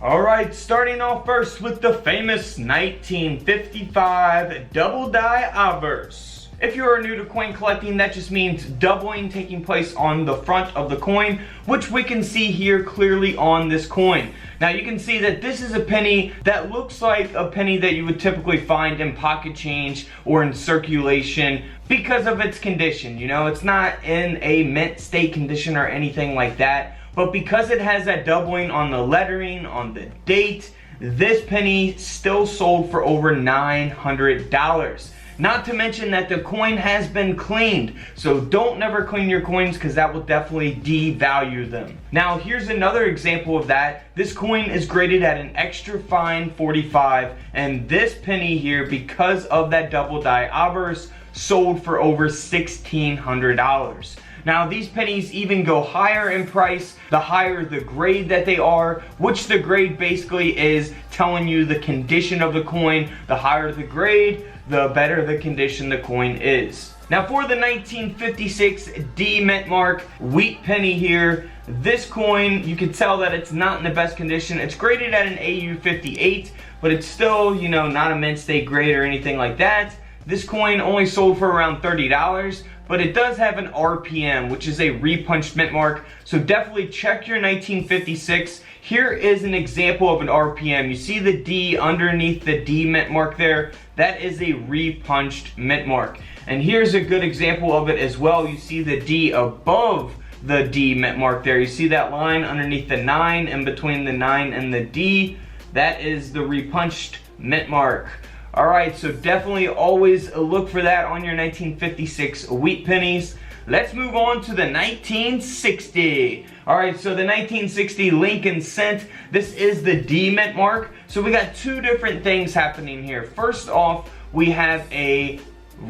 Alright, starting off first with the famous 1955 double die obverse. If you are new to coin collecting, that just means doubling taking place on the front of the coin, which we can see here clearly on this coin. Now you can see that this is a penny that looks like a penny that you would typically find in pocket change or in circulation because of its condition. You know, it's not in a mint state condition or anything like that, but because it has that doubling on the lettering, on the date, this penny still sold for over $900. Not to mention that the coin has been cleaned, so don't never clean your coins because that will definitely devalue them. Now here's another example of that. This coin is graded at an extra fine 45, and this penny here, because of that double die obverse, sold for over $1,600. Now these pennies even go higher in price the higher the grade that they are, which the grade basically is telling you the condition of the coin. The higher the grade, the better the condition the coin is. Now for the 1956 D mint mark wheat penny here, this coin, you can tell that it's not in the best condition. It's graded at an AU 58, but it's still, you know, not a mint state grade or anything like that. This coin only sold for around $30, but it does have an RPM, which is a repunched mint mark. So definitely check your 1956. Here is an example of an RPM. You see the D underneath the D mint mark there? That is a repunched mint mark. And here's a good example of it as well. You see the D above the D mint mark there. You see that line underneath the 9 and between the 9 and the D? That is the repunched mint mark. Alright, so definitely always look for that on your 1956 wheat pennies. Let's move on to the 1960. Alright, so the 1960 Lincoln cent. This is the D mint mark. So we got two different things happening here. First off, we have a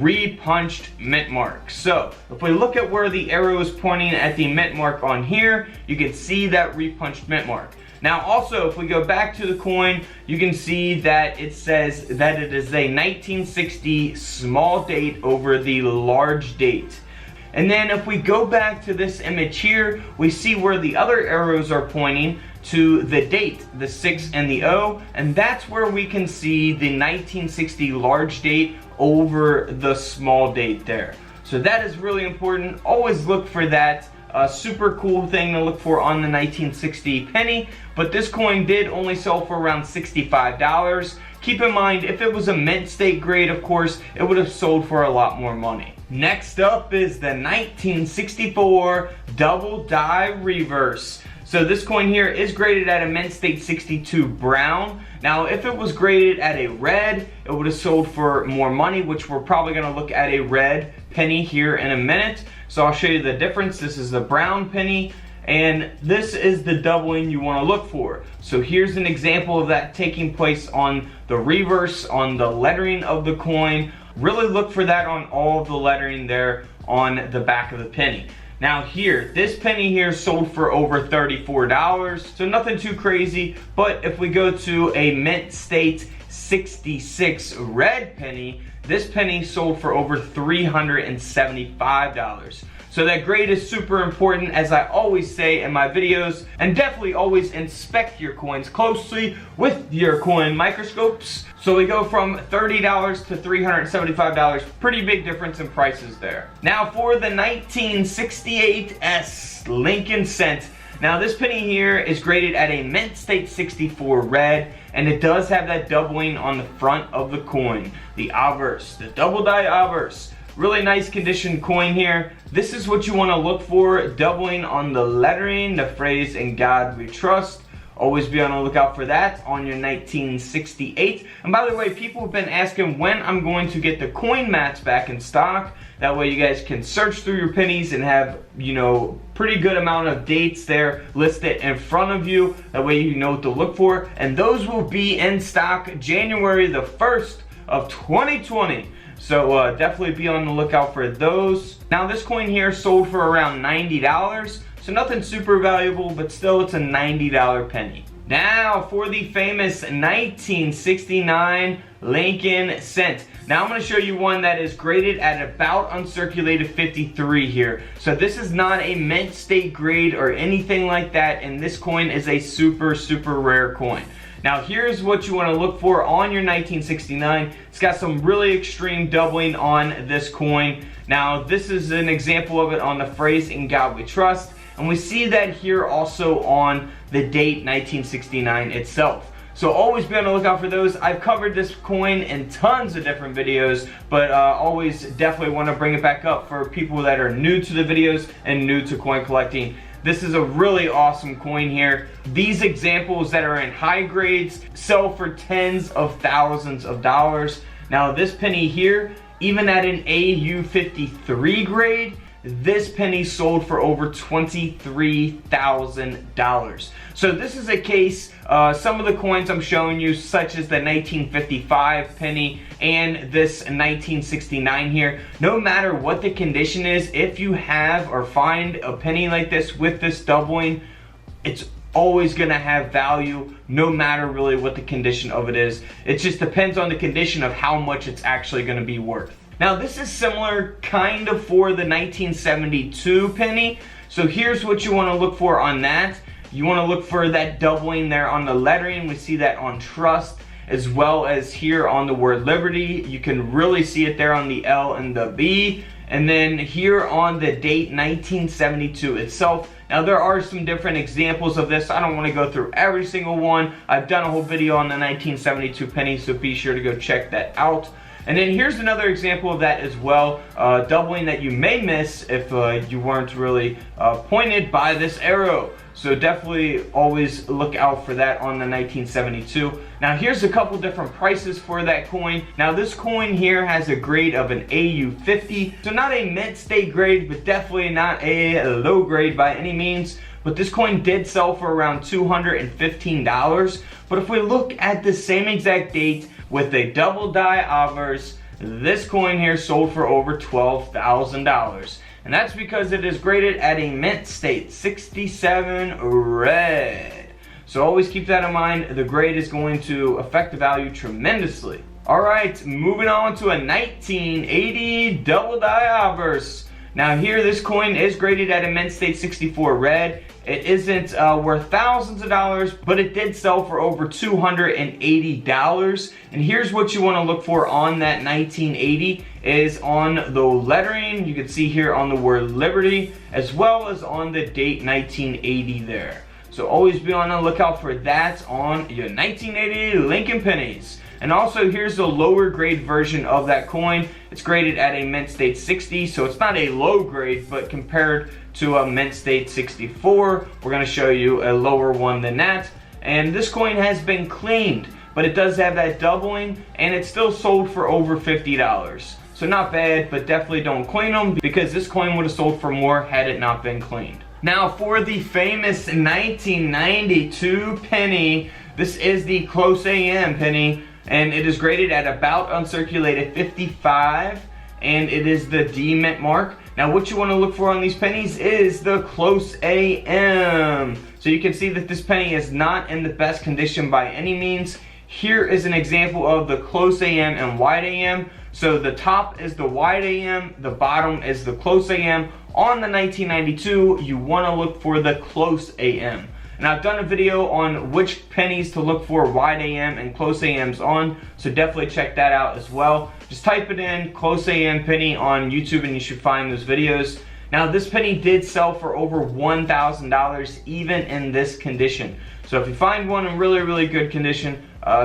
repunched mint mark. So if we look at where the arrow is pointing at the mint mark on here, you can see that repunched mint mark. Now also, if we go back to the coin, you can see that it says that it is a 1960 small date over the large date. And then if we go back to this image here, we see where the other arrows are pointing to the date, the 6 and the O, and that's where we can see the 1960 large date over the small date there. So that is really important. Always look for that. A super cool thing to look for on the 1960 penny, but this coin did only sell for around $65. Keep in mind, if it was a mint state grade, of course, it would have sold for a lot more money. Next up is the 1964 double die reverse. So this coin here is graded at a mint state 62 brown. Now if it was graded at a red, it would have sold for more money, which we're probably going to look at a red penny here in a minute. So I'll show you the difference. This is the brown penny, and this is the doubling you want to look for. So here's an example of that taking place on the reverse, on the lettering of the coin. Really look for that on all of the lettering there on the back of the penny. Now here, this penny here sold for over $34, so nothing too crazy. But if we go to a mint state 66 red penny, this penny sold for over $375. So that grade is super important, as I always say in my videos, and definitely always inspect your coins closely with your coin microscopes. So we go from $30 to $375, pretty big difference in prices there. Now for the 1968 S Lincoln cent. Now this penny here is graded at a mint state 64 red, and it does have that doubling on the front of the coin. The obverse, the double die obverse. Really nice condition coin here. This is what you want to look for, doubling on the lettering, the phrase "In God We Trust." Always be on the lookout for that on your 1968. And by the way, people have been asking when I'm going to get the coin mats back in stock. That way you guys can search through your pennies and have, you know, pretty good amount of dates there listed in front of you. That way you know what to look for. And those will be in stock January the 1st of 2020. So definitely be on the lookout for those. Now this coin here sold for around $90. So nothing super valuable, but still it's a $90 penny. Now for the famous 1969 Lincoln cent. Now I'm going to show you one that is graded at about uncirculated 53 here. So this is not a mint state grade or anything like that, and this coin is a super rare coin. Now here's what you want to look for on your 1969. It's got some really extreme doubling on this coin. Now this is an example of it on the phrase "In God We Trust," and we see that here also on the date 1969 itself. So always be on the lookout for those. I've covered this coin in tons of different videos, but always definitely want to bring it back up for people that are new to the videos and new to coin collecting. This is a really awesome coin here. These examples that are in high grades sell for tens of thousands of dollars. Now this penny here, even at an AU53 grade, this penny sold for over $23,000. So this is a case, some of the coins I'm showing you, such as the 1955 penny and this 1969 here, no matter what the condition is, if you have or find a penny like this with this doubling, it's always going to have value no matter really what the condition of it is. It just depends on the condition of how much it's actually going to be worth. Now this is similar kind of for the 1972 penny. So here's what you want to look for on that. You want to look for that doubling there on the lettering. We see that on trust as well as here on the word liberty. You can really see it there on the L and the B. And then here on the date 1972 itself. Now there are some different examples of this. I don't want to go through every single one. I've done a whole video on the 1972 penny, so be sure to go check that out. And then here's another example of that as well, doubling that you may miss if you weren't really pointed by this arrow. So definitely always look out for that on the 1972. Now here's a couple different prices for that coin. Now this coin here has a grade of an AU50. So not a mint state grade, but definitely not a low grade by any means. But this coin did sell for around $215. But if we look at the same exact date with a double die obverse, this coin here sold for over $12,000. And that's because it is graded at a mint state 67 red. So always keep that in mind. The grade is going to affect the value tremendously. Alright, moving on to a 1980 double die obverse. Now here this coin is graded at a mint state 64 red. It isn't worth thousands of dollars, but it did sell for over $280. And here's what you want to look for on that 1980 is on the lettering. You can see here on the word liberty, as well as on the date 1980 there. So always be on the lookout for that on your 1980 Lincoln pennies. And also here's the lower grade version of that coin. It's graded at a mint state 60, so it's not a low grade, but compared to a mint state 64, we're going to show you a lower one than that. And this coin has been cleaned, but it does have that doubling, and it's still sold for over $50. So not bad, but definitely don't clean them, because this coin would have sold for more had it not been cleaned. Now for the famous 1992 penny, this is the close AM penny, and it is graded at about uncirculated 55, and it is the D mint mark. Now what you want to look for on these pennies is the close AM. So you can see that this penny is not in the best condition by any means. Here is an example of the close AM and wide AM. So the top is the wide AM, the bottom is the close AM. On the 1992, you want to look for the close AM. And I've done a video on which pennies to look for wide AM and close AMs on, so definitely check that out as well. Just type it in, close AM penny on YouTube, and you should find those videos. Now this penny did sell for over $1,000 even in this condition. So if you find one in really good condition,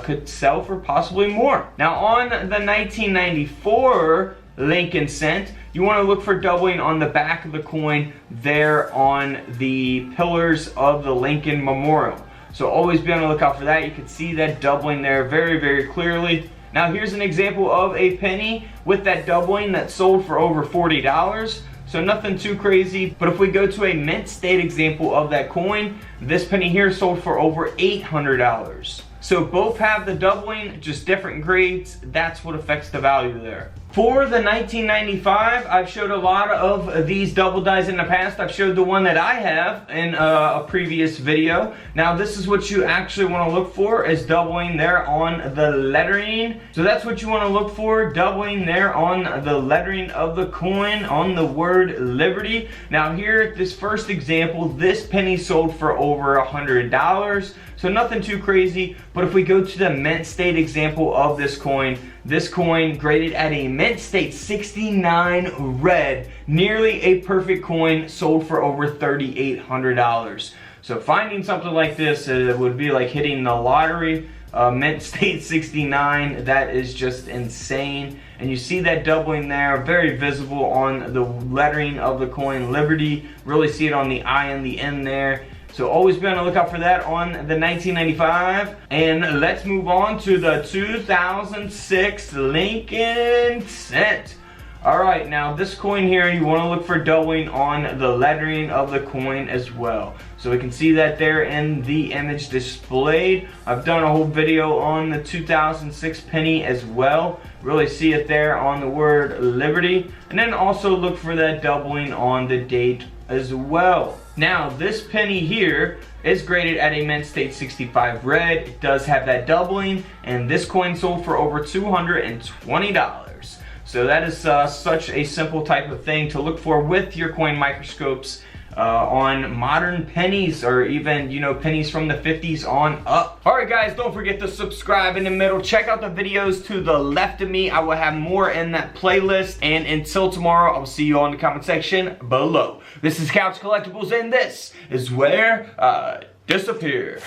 could sell for possibly more. Now on the 1994 Lincoln cent, you want to look for doubling on the back of the coin there on the pillars of the Lincoln Memorial. So always be on the lookout for that. You can see that doubling there very clearly. Now here's an example of a penny with that doubling that sold for over $40. So nothing too crazy, but if we go to a mint state example of that coin, this penny here sold for over $800. So both have the doubling, just different grades. That's what affects the value there. For the 1995, I've showed a lot of these double dies in the past. I've showed the one that I have in a previous video. Now this is what you actually want to look for, is doubling there on the lettering. So that's what you want to look for, doubling there on the lettering of the coin on the word Liberty. Now here, this first example, this penny sold for over $100. So nothing too crazy, but if we go to the mint state example of this coin graded at a mint state 69 red, nearly a perfect coin, sold for over $3,800. So finding something like this would be like hitting the lottery. Mint state 69, that is just insane. And you see that doubling there, very visible on the lettering of the coin Liberty. Really see it on the I and the N there. So always be on the lookout for that on the 1995. And let's move on to the 2006 Lincoln Cent. Alright, now this coin here, you want to look for doubling on the lettering of the coin as well. So we can see that there in the image displayed. I've done a whole video on the 2006 penny as well. Really see it there on the word Liberty. And then also look for that doubling on the date as well. Now this penny here is graded at a mint state 65 red. It does have that doubling, and this coin sold for over $220. So that is such a simple type of thing to look for with your coin microscopes on modern pennies, or even, you know, pennies from the 50s on up. Alright guys, don't forget to subscribe in the middle. Check out the videos to the left of me. I will have more in that playlist. And until tomorrow, I'll see you all in the comment section below. This is Couch Collectibles, and this is where I disappear.